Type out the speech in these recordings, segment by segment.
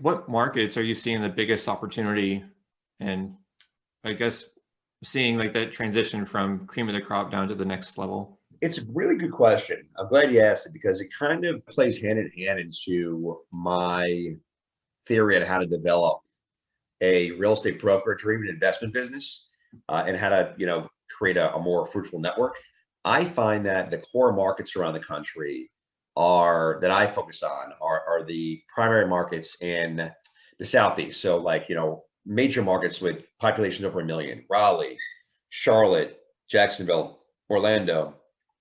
What markets are you seeing the biggest opportunity and I guess seeing like that transition from cream of the crop down to the next level? It's a really good question. I'm glad you asked it because it kind of plays hand in hand into my theory on how to develop a real estate brokerage or even investment business, and how to, create a more fruitful network. I find that the core markets around the country are that I focus on are the primary markets in the Southeast. So like, major markets with populations over a million, Raleigh, Charlotte, Jacksonville, Orlando,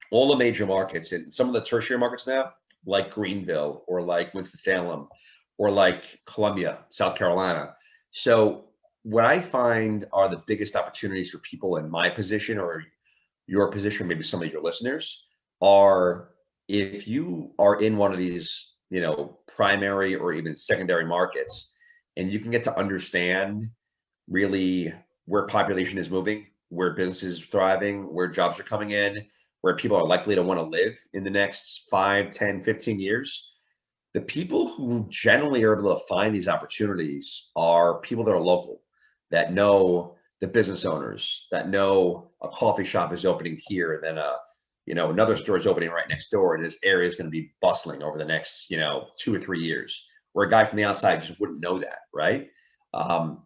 all the major markets and some of the tertiary markets now, like Greenville or like Winston-Salem or like Columbia, South Carolina. So what I find are the biggest opportunities for people in my position or your position, maybe some of your listeners, are if you are in one of these, primary or even secondary markets, and you can get to understand really where population is moving, where business is thriving, where jobs are coming in, where people are likely to want to live in the next 5, 10, 15 years. The people who generally are able to find these opportunities are people that are local, that know the business owners, that know a coffee shop is opening here, then another store is opening right next door, and this area is going to be bustling over the next 2 or 3 years. Where a guy from the outside just wouldn't know that, right? Um,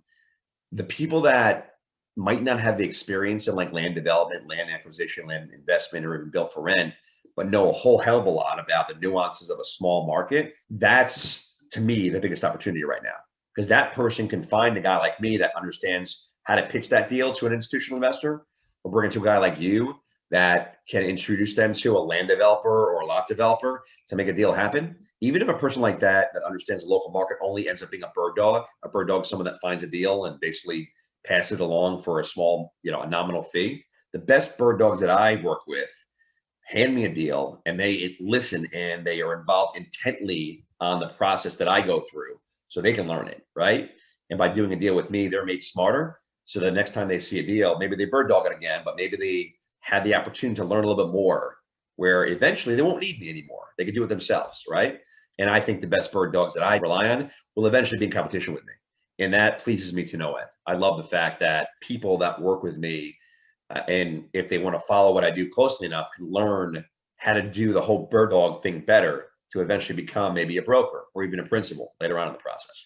the people that might not have the experience in like land development, land acquisition, land investment, or even built for rent, but know a whole hell of a lot about the nuances of a small market. That's to me the biggest opportunity right now because that person can find a guy like me that understands how to pitch that deal to an institutional investor, or bring it to a guy like you that can introduce them to a land developer or a lot developer to make a deal happen. Even if a person like that understands the local market only ends up being a bird dog is someone that finds a deal and basically pass it along for a small, a nominal fee. The best bird dogs that I work with hand me a deal and they listen and they are involved intently on the process that I go through so they can learn it, right? And by doing a deal with me, they're made smarter. So the next time they see a deal, maybe they bird dog it again, but maybe they had the opportunity to learn a little bit more where eventually they won't need me anymore. They can do it themselves, right? And I think the best bird dogs that I rely on will eventually be in competition with me. And that pleases me to no end. I love the fact that people that work with me, and if they want to follow what I do closely enough, can learn how to do the whole bird dog thing better to eventually become maybe a broker or even a principal later on in the process.